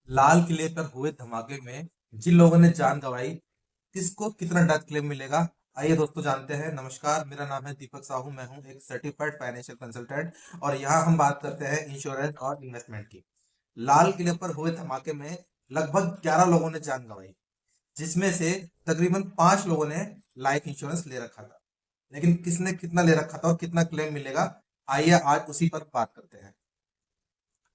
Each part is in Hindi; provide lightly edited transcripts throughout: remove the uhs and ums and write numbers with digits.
लाल किले पर हुए धमाके में जिन लोगों ने जान गंवाई, किसको कितना डेथ क्लेम मिलेगा? आइए दोस्तों जानते हैं। नमस्कार, मेरा नाम है दीपक साहू। मैं हूं एक सर्टिफाइड फाइनेंशियल कंसल्टेंट और यहाँ हम बात करते हैं इंश्योरेंस और इन्वेस्टमेंट की। लाल किले पर हुए धमाके में लगभग 11 लोगों ने जान गंवाई, जिसमें से तकरीबन 5 लोगों ने लाइफ इंश्योरेंस ले रखा था। लेकिन किसने कितना ले रखा था और कितना क्लेम मिलेगा, आइए आज उसी पर बात करते हैं।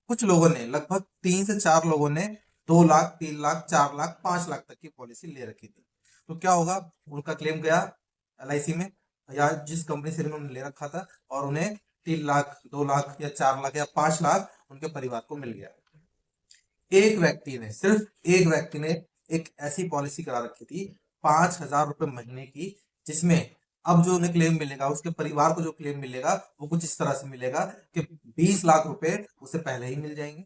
कुछ लोगों ने, लगभग 3 से 4 लोगों ने 2 लाख, 3 लाख, 4 लाख, 5 लाख तक की पॉलिसी ले रखी थी। तो क्या होगा? उनका क्लेम गया LIC में या जिस कंपनी से उन्होंने ले रखा था, और उन्हें 3 लाख, 2 लाख या 4 लाख या 5 लाख उनके परिवार को मिल गया। एक व्यक्ति ने, सिर्फ एक व्यक्ति ने एक ऐसी पॉलिसी करा रखी थी 5,000 रुपए महीने की, जिसमें अब जो उन्हें क्लेम मिलेगा, उसके परिवार को जो क्लेम मिलेगा वो कुछ इस तरह से मिलेगा कि 20 लाख रुपए उसे पहले ही मिल जाएंगे।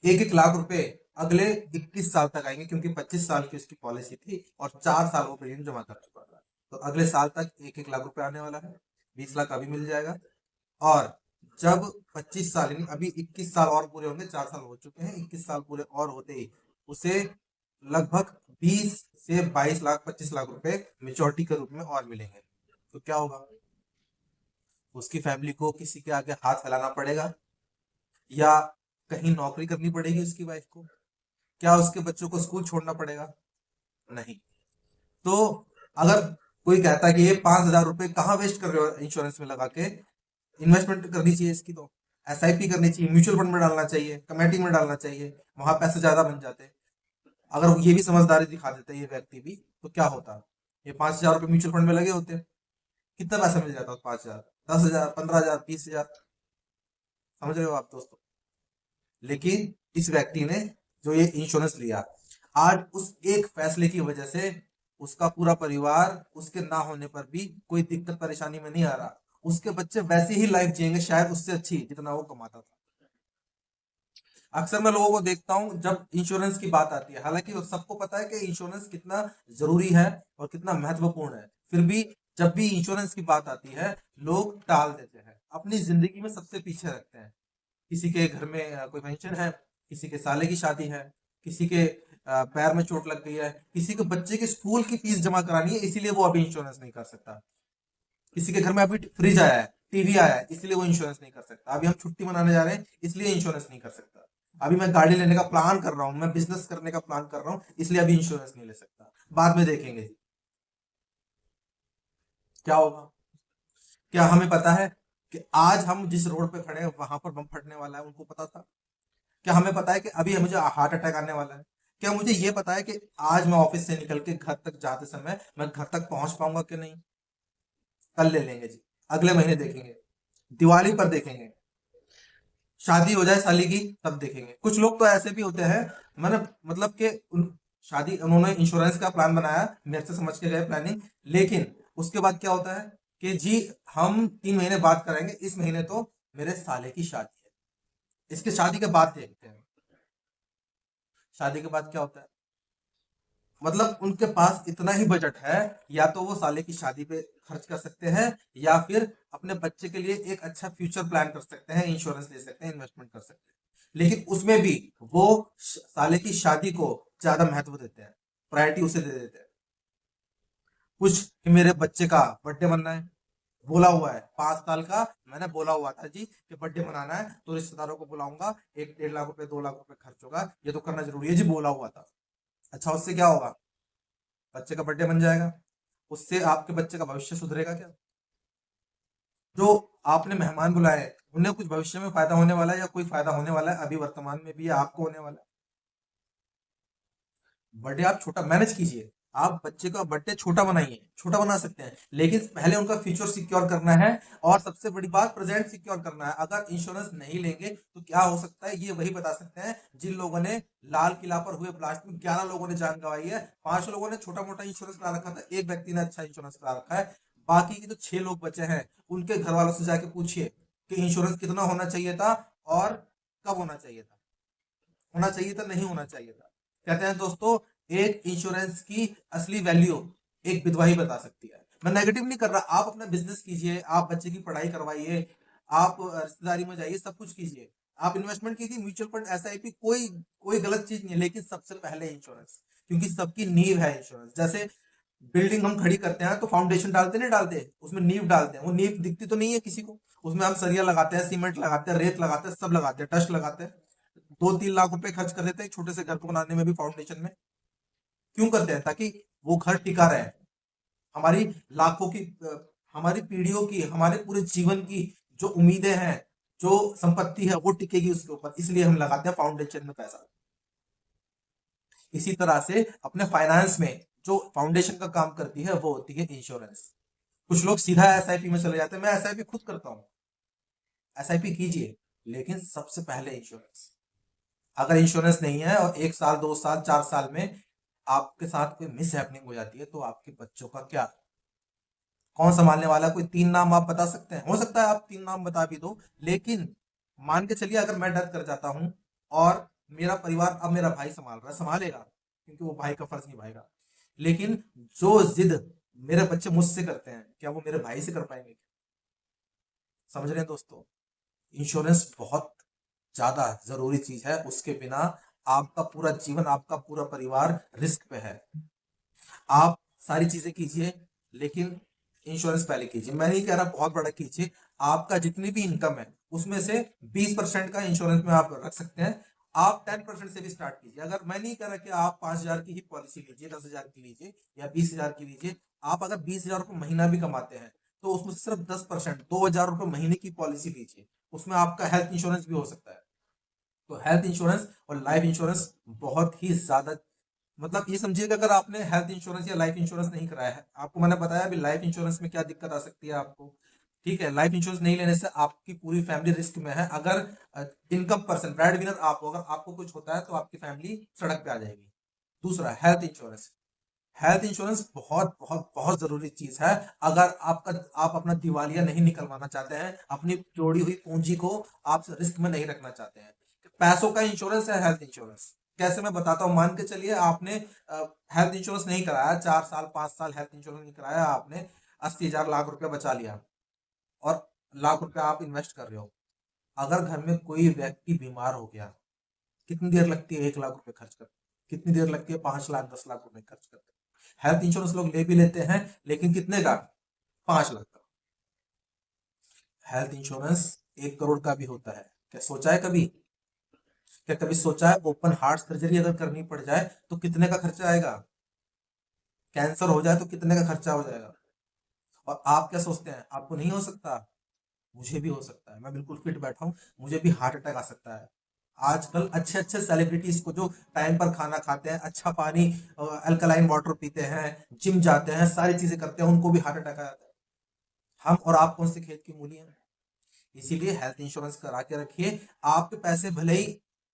1-1 लाख रुपए अगले 21 साल तक आएंगे, क्योंकि 25 साल की उसकी पॉलिसी थी और 4 साल वो प्रीमियम जमा कर चुका था। तो अगले साल तक 1-1 लाख रुपए आने वाला है। 20 लाख अभी मिल जाएगा। और जब 25 साल, यानी अभी 21 साल और पूरे होंगे, 4 साल हो चुके हैं, 21 साल पूरे और होते ही उसे लगभग 20 से 22 लाख, 25 लाख रुपए मेच्योरिटी के रूप में और मिलेंगे। तो क्या होगा? उसकी फैमिली को किसी के आगे हाथ फैलाना पड़ेगा, या कहीं नौकरी करनी पड़ेगी उसकी वाइफ को? क्या उसके बच्चों को स्कूल छोड़ना पड़ेगा? नहीं। तो अगर कोई कहता है कि ये 5,000 रुपए कहाँ वेस्ट कर रहे हो इंश्योरेंस में लगा के, इन्वेस्टमेंट करनी चाहिए इसकी, तो SIP करनी चाहिए, म्यूचुअल फंड में डालना चाहिए, कमेटी में डालना चाहिए, वहां पैसे ज्यादा बन जाते। अगर वो ये भी समझदारी दिखा देते ये व्यक्ति भी, तो क्या होता? ये 5,000 रुपए म्यूचुअल फंड में लगे होते। कितना पैसा मिल जाता? 5,000, 10,000, 15,000, 20,000। समझ रहे हो आप दोस्तों? लेकिन इस व्यक्ति ने जो ये इंश्योरेंस लिया, आज उस एक फैसले की वजह से उसका पूरा परिवार उसके ना होने पर भी कोई दिक्कत परेशानी में नहीं आ रहा। उसके बच्चे वैसी ही लाइफ जिएंगे, शायद उससे अच्छी, जितना वो कमाता था। अक्सर मैं लोगों को देखता हूँ जब इंश्योरेंस की बात आती है, हालांकि वो सबको पता है कि इंश्योरेंस कितना जरूरी है और कितना महत्वपूर्ण है, फिर भी जब भी इंश्योरेंस की बात आती है, लोग टाल देते हैं, अपनी जिंदगी में सबसे पीछे रखते हैं। किसी के घर में कोई फंक्शन है, किसी के साले की शादी है, किसी के पैर में चोट लग गई है, किसी के बच्चे के स्कूल की फीस जमा करानी है, इसीलिए वो अभी इंश्योरेंस नहीं कर सकता। किसी के घर में अभी फ्रिज आया है, टीवी आया है, इसलिए वो इंश्योरेंस नहीं कर सकता। अभी हम छुट्टी मनाने जा रहे हैं, इसलिए इंश्योरेंस नहीं कर सकता। अभी मैं गाड़ी लेने का प्लान कर रहा हूँ, मैं बिजनेस करने का प्लान कर रहा हूँ, इसलिए अभी इंश्योरेंस नहीं ले सकता। बाद में देखेंगे जी क्या होगा। क्या हमें पता है कि आज हम जिस रोड पे खड़े हैं वहां पर बम फटने वाला है? उनको पता था? क्या हमें पता है कि अभी मुझे हार्ट अटैक आने वाला है? क्या मुझे ये पता है कि आज मैं ऑफिस से निकल के घर तक जाते समय मैं घर तक पहुंच पाऊंगा कि नहीं? कल ले लेंगे जी, अगले महीने देखेंगे, दिवाली पर देखेंगे, शादी हो जाए साली की तब देखेंगे। कुछ लोग तो ऐसे भी होते हैं, मैंने मतलब कि शादी, उन्होंने इंश्योरेंस का प्लान बनाया, मेरे से समझ के गए प्लानिंग, लेकिन उसके बाद क्या होता है कि जी हम 3 महीने बात करेंगे, इस महीने तो मेरे साले की शादी है, इसके शादी के बाद देखते हैं। शादी के बाद क्या होता है? मतलब उनके पास इतना ही बजट है, या तो वो साले की शादी पे खर्च कर सकते हैं, या फिर अपने बच्चे के लिए एक अच्छा फ्यूचर प्लान कर सकते हैं, इंश्योरेंस ले सकते हैं, इन्वेस्टमेंट कर सकते हैं। लेकिन उसमें भी वो साले की शादी को ज्यादा महत्व देते हैं, प्रायोरिटी उसे दे देते हैं। कुछ कि मेरे बच्चे का बर्थडे बनना है, बोला हुआ है 5 साल का, मैंने बोला हुआ था जी कि बर्थडे मनाना है तो रिश्तेदारों को बुलाऊंगा, 1-1.5 लाख रुपए, 2 लाख रुपए खर्च होगा, ये तो करना जरूरी है जी, बोला हुआ था। अच्छा, उससे क्या होगा? बच्चे का बर्थडे बन जाएगा, उससे आपके बच्चे का भविष्य सुधरेगा क्या? जो आपने मेहमान बुलाए हैं, उन्हें कुछ भविष्य में फायदा होने वाला है, या कोई फायदा होने वाला है अभी वर्तमान में भी, या आपको होने वाला है? बर्थडे आप छोटा मैनेज कीजिए, आप बच्चे का बर्थडे छोटा बनाइए, छोटा बना सकते हैं, लेकिन पहले उनका फ्यूचर सिक्योर करना है। और सबसे बड़ी बात, प्रेजेंट सिक्योर करना है। अगर इंश्योरेंस नहीं लेंगे तो क्या हो सकता है, ये वही बता सकते हैं जिन लोगों ने लाल किला पर हुए ब्लास्ट में 11 लोगों ने जान गंवाई है। 5 लोगों ने छोटा मोटा इंश्योरेंस करा रखा था, एक व्यक्ति ने अच्छा इंश्योरेंस करा रखा है। बाकी के जो 6 लोग बचे हैं, उनके घर वालों से जाके पूछिए कि इंश्योरेंस कितना होना चाहिए था और कब होना चाहिए था, होना चाहिए था, नहीं होना चाहिए था। कहते हैं दोस्तों, एक इंश्योरेंस की असली वैल्यू एक विधवा ही बता सकती है। मैं नेगेटिव नहीं कर रहा, आप अपना बिजनेस कीजिए, आप बच्चे की पढ़ाई करवाइए, आप रिश्तेदारी में जाइए, सब कुछ कीजिए। आप इन्वेस्टमेंट कीजिए, म्यूचुअल फंड, एसआईपी, कोई कोई गलत चीज नहीं है, लेकिन सबसे पहले इंश्योरेंस, क्योंकि सबकी नींव है इंश्योरेंस। जैसे बिल्डिंग हम खड़ी करते हैं तो फाउंडेशन डालते नहीं डालते, उसमें नींव डालते हैं, वो नींव दिखती तो नहीं है किसी को, उसमें हम सरिया लगाते हैं, सीमेंट लगाते हैं, रेत लगाते हैं, सब लगाते हैं, डस्ट लगाते हैं, 2-3 लाख रुपए खर्च कर देते हैं एक छोटे से घर को बनाने में भी, फाउंडेशन में। क्यों करते हैं? ताकि वो घर टिका रहे, हमारी लाखों की हमारी पीढ़ियों की, हमारे पूरे जीवन की जो उम्मीदें हैं, जो संपत्ति है, वो टिकेगी उसके ऊपर, इसलिए हम लगाते हैं फाउंडेशन में पैसा। इसी तरह से अपने फाइनेंस में जो फाउंडेशन का काम करती है वो होती है इंश्योरेंस। कुछ लोग सीधा एसआईपी में चले जाते हैं, मैं एसआईपी खुद करता हूँ, एसआईपी कीजिए, लेकिन सबसे पहले इंश्योरेंस। अगर इंश्योरेंस नहीं है और 1 साल 2 साल 4 साल में आपके साथ कोई मिस हैपनिंग हो जाती है, तो आपके बच्चों का क्या? कौन संभालने वाला? कोई 3 नाम आप बता सकते हैं? हो सकता है आप 3 नाम बता भी दो, लेकिन मान के चलिए अगर मैं डेथ कर जाता हूं और मेरा परिवार अब मेरा भाई संभाल रहा है, संभालेगा, क्योंकि वो भाई का फर्ज निभाएगा। लेकिन जो जिद मेरे बच्चे मुझसे करते हैं, क्या वो मेरे भाई से कर पाएंगे? समझ रहे हैं दोस्तों? इंश्योरेंस बहुत ज्यादा जरूरी चीज है, उसके बिना आपका पूरा जीवन, आपका पूरा परिवार रिस्क पे है। आप सारी चीजें कीजिए, लेकिन इंश्योरेंस पहले कीजिए। मैं नहीं कह रहा बहुत बड़ा कीजिए, आपका जितनी भी इनकम है उसमें से 20% का इंश्योरेंस में आप रख सकते हैं। आप 10% से भी स्टार्ट कीजिए। अगर मैं नहीं कह रहा कि आप 5,000 की ही पॉलिसी लीजिए, 10,000 की लीजिए या 20,000 की लीजिए। आप अगर 20,000 रुपये महीना भी कमाते हैं तो उसमें से सिर्फ 10%, 2,000 रुपये महीने की पॉलिसी लीजिए, उसमें आपका हेल्थ इंश्योरेंस भी हो सकता है। तो हेल्थ इंश्योरेंस और लाइफ इंश्योरेंस बहुत ही ज्यादा, मतलब ये समझिए कि अगर आपने हेल्थ इंश्योरेंस या लाइफ इंश्योरेंस नहीं कराया है, आपको मैंने बताया अभी लाइफ इंश्योरेंस में क्या दिक्कत आ सकती है आपको। ठीक है, लाइफ इंश्योरेंस नहीं लेने से आपकी पूरी फैमिली रिस्क में है। अगर इनकम पर्सन, ब्रेड विनर आप हो, अगर आपको कुछ होता है तो आपकी फैमिली सड़क पे आ जाएगी। दूसरा, हेल्थ इंश्योरेंस। हेल्थ इंश्योरेंस बहुत बहुत बहुत जरूरी चीज है। अगर आप अपना दिवालिया नहीं निकलवाना चाहते हैं, अपनी जोड़ी हुई पूंजी को आप रिस्क में नहीं रखना चाहते हैं, पैसों का इंश्योरेंस है हेल्थ इंश्योरेंस। कैसे? मैं बताता हूँ। मान के चलिए आपने हेल्थ इंश्योरेंस नहीं कराया, 4 साल 5 साल हेल्थ इंश्योरेंस नहीं कराया, आपने 80,000 लाख रुपया बचा लिया और लाख रुपया आप इन्वेस्ट कर रहे हो। अगर घर में कोई व्यक्ति बीमार हो गया, कितनी देर लगती है 1 लाख रुपए खर्च करते? कितनी देर लगती है 5 लाख 10 लाख रुपए खर्च करते? हेल्थ इंश्योरेंस लोग ले भी लेते हैं, लेकिन कितने का? 5 लाख का। हेल्थ इंश्योरेंस 1 करोड़ का भी होता है। क्या सोचा है कभी? क्या कभी सोचा है ओपन हार्ट सर्जरी अगर करनी पड़ जाए तो कितने का खर्चा आएगा? कैंसर हो जाए तो कितने का खर्चा हो जाएगा? और आप क्या सोचते हैं आपको नहीं हो सकता? मुझे भी हो सकता है, मैं बिल्कुल फिट बैठा हूँ, मुझे भी हार्ट अटैक आ सकता है। आजकल अच्छे अच्छे सेलिब्रिटीज को जो टाइम पर खाना खाते हैं, अच्छा पानी, अल्कलाइन वाटर पीते हैं, जिम जाते हैं, सारी चीजें करते हैं, उनको भी हार्ट अटैक आ जाता है। हम और आप कौन से खेत की मूली हैं? इसीलिए हेल्थ इंश्योरेंस करा के रखिए। आपके पैसे भले ही,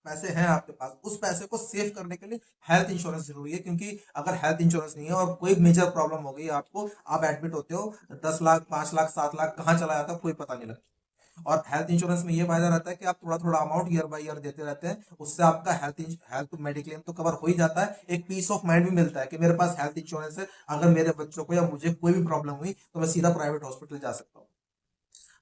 पैसे हैं आपके पास, उस पैसे को सेव करने के लिए हेल्थ इंश्योरेंस जरूरी है। क्योंकि अगर हेल्थ इंश्योरेंस नहीं है और कोई मेजर प्रॉब्लम हो गई आपको, आप एडमिट होते हो, 10 लाख 5 लाख 7 लाख कहाँ चला जाता है कोई पता नहीं लगता। और हेल्थ इंश्योरेंस में ये फायदा रहता है कि आप थोड़ा थोड़ा अमाउंट ईयर बाय ईयर देते रहते हैं, उससे आपका हेल्थ मेडिक्लेम तो कवर हो ही जाता है। एक पीस ऑफ माइंड भी मिलता है कि मेरे पास हेल्थ इंश्योरेंस है, अगर मेरे बच्चों को या मुझे कोई भी प्रॉब्लम हुई तो मैं सीधा प्राइवेट हॉस्पिटल जा सकता हूँ।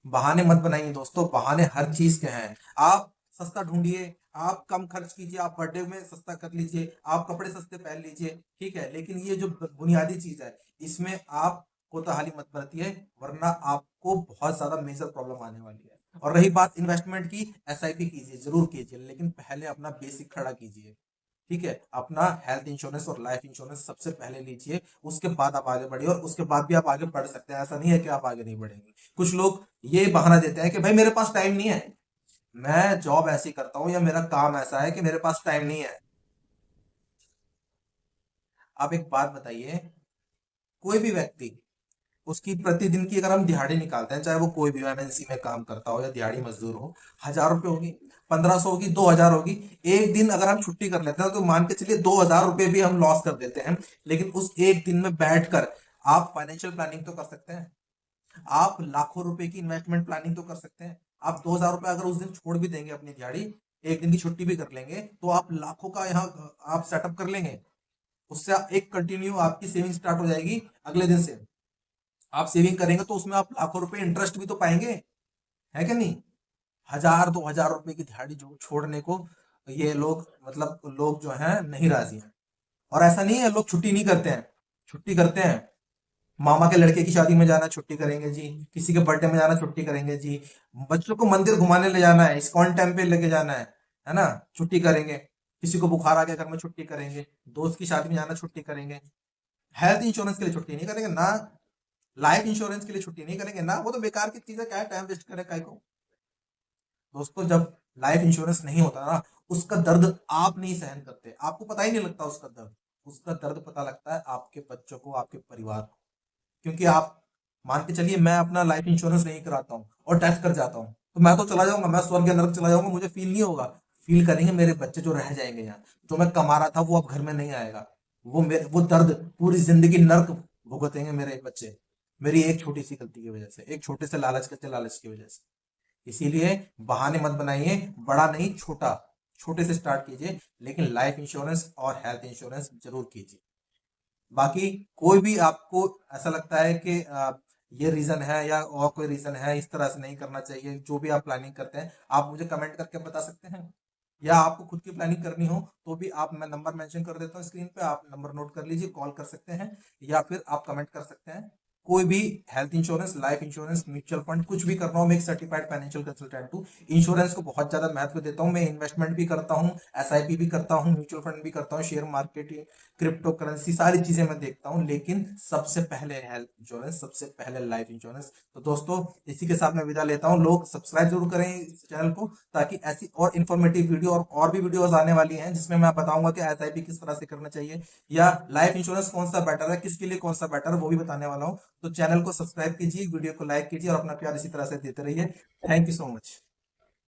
बहाने मत बनाइए दोस्तों, बहाने हर चीज के हैं। आप सस्ता ढूंढिए, आप कम खर्च कीजिए, आप बर्थडे में सस्ता कर लीजिए, आप कपड़े सस्ते पहन लीजिए, ठीक है, लेकिन ये जो बुनियादी चीज है, इसमें आप कोताही मत बरतिए, वरना आपको बहुत ज्यादा मेजर प्रॉब्लम आने वाली है। और रही बात इन्वेस्टमेंट की, एसआईपी कीजिए, जरूर कीजिए, लेकिन पहले अपना बेसिक खड़ा कीजिए। ठीक है, अपना हेल्थ इंश्योरेंस और लाइफ इंश्योरेंस सबसे पहले लीजिए, उसके बाद आप आगे बढ़िए, और उसके बाद भी आप आगे बढ़ सकते हैं, ऐसा नहीं है कि आप आगे नहीं बढ़ेंगे। कुछ लोग ये बहाना देते हैं कि भाई मेरे पास टाइम नहीं है, मैं जॉब ऐसी करता हूँ या मेरा काम ऐसा है कि मेरे पास टाइम नहीं है। आप एक बात बताइए, कोई भी व्यक्ति, उसकी प्रतिदिन की अगर हम दिहाड़ी निकालते हैं, चाहे वो कोई भी एमएनसी में काम करता हो या दिहाड़ी मजदूर हो, 1,000 रुपए होगी, 1,500 होगी, 2,000 होगी। एक दिन अगर हम छुट्टी कर लेते हैं तो मान के चलिए 2,000 रुपए भी हम लॉस कर देते हैं, लेकिन उस एक दिन में बैठकर आप फाइनेंशियल प्लानिंग तो कर सकते हैं, आप लाखों रुपए की इन्वेस्टमेंट प्लानिंग तो कर सकते हैं। आप 2,000 रुपए अगर उस दिन छोड़ भी देंगे अपनी दिहाड़ी, एक दिन की छुट्टी भी कर लेंगे, तो आप लाखों का यहाँ आप सेटअप कर लेंगे। उससे एक कंटिन्यू आपकी सेविंग स्टार्ट हो जाएगी। अगले दिन से आप सेविंग करेंगे तो उसमें आप लाखों रुपए इंटरेस्ट भी तो पाएंगे, है कि नहीं? हजार 2,000 रुपए की दिहाड़ी जो छोड़ने को ये लोग, मतलब लोग जो हैं नहीं राजी हैं। और ऐसा नहीं है लोग छुट्टी नहीं करते हैं, छुट्टी करते हैं। मामा के लड़के की शादी में जाना छुट्टी करेंगे जी, किसी के बर्थडे में जाना छुट्टी करेंगे जी, बच्चों को मंदिर घुमाने ले जाना है, इस्कॉन टेम्पल लेके जाना है ना, छुट्टी करेंगे। किसी को बुखार आ गया घर में छुट्टी करेंगे, दोस्त की शादी में जाना छुट्टी करेंगे। हेल्थ इंश्योरेंस के लिए छुट्टी नहीं करेंगे ना, लाइफ इंश्योरेंस के लिए छुट्टी नहीं करेंगे ना, वो तो बेकार की चीज है, क्या टाइम वेस्ट करे काय को। दोस्तों जब लाइफ इंश्योरेंस नहीं होता ना, उसका दर्द आप नहीं सहन करते, आपको पता ही नहीं लगता उसका दर्द। उसका दर्द पता लगता है आपके बच्चों को, आपके परिवार को। क्योंकि आप मान के चलिए मैं अपना लाइफ इंश्योरेंस नहीं कराता हूँ और डेथ कर जाता हूँ, तो मैं तो चला जाऊंगा, मैं स्वर्ग या नरक चला जाऊंगा, मुझे फील नहीं होगा। फील करेंगे मेरे बच्चे जो रह जाएंगे यहाँ, जो मैं कमा रहा था वो अब घर में नहीं आएगा। वो दर्द पूरी जिंदगी नर्क भुगतेंगे मेरे बच्चे, मेरी एक छोटी सी गलती की वजह से, एक छोटे से लालच के लालच की वजह से। इसीलिए बहाने मत बनाइए, बड़ा नहीं छोटा, छोटे से स्टार्ट कीजिए, लेकिन लाइफ इंश्योरेंस और हेल्थ इंश्योरेंस जरूर कीजिए। बाकी कोई भी आपको ऐसा लगता है कि ये रीजन है या और कोई रीजन है इस तरह से नहीं करना चाहिए, जो भी आप प्लानिंग करते हैं आप मुझे कमेंट करके बता सकते हैं। या आपको खुद की प्लानिंग करनी हो तो भी आप, मैं नंबर मेंशन कर देता हूँ स्क्रीन पे, आप नंबर नोट कर लीजिए, कॉल कर सकते हैं या फिर आप कमेंट कर सकते हैं। कोई भी health insurance, life insurance, mutual fund कुछ भी करना हो, मैं एक सर्टिफाइड फाइनेंशियल कंसल्टेंट हूँ। इंश्योरेंस को बहुत ज्यादा महत्व देता हूँ, मैं इन्वेस्टमेंट भी करता हूँ, एसआईपी भी करता हूँ, म्यूचुअल फंड भी करता हूँ, शेयर मार्केट, क्रिप्टो करेंसी, सारी चीजें मैं देखता हूँ, लेकिन सबसे पहले हेल्थ इंश्योरेंस, सबसे पहले लाइफ इंश्योरेंस। तो दोस्तों इसी के साथ मैं विदा लेता हूँ, लोग सब्सक्राइब जरूर करें इस चैनल को, ताकि ऐसी और इन्फॉर्मेटिव वीडियो और भी वीडियोस आने वाली हैं जिसमें मैं बताऊंगा कि एसआईपी किस तरह से करना चाहिए या लाइफ इंश्योरेंस कौन सा बेटर है, किसके लिए कौन सा बेटर है, वो भी बताने वाला हूँ। तो चैनल को सब्सक्राइब कीजिए, वीडियो को लाइक कीजिए और अपना प्यार इसी तरह से देते रहिए। Thank you so much.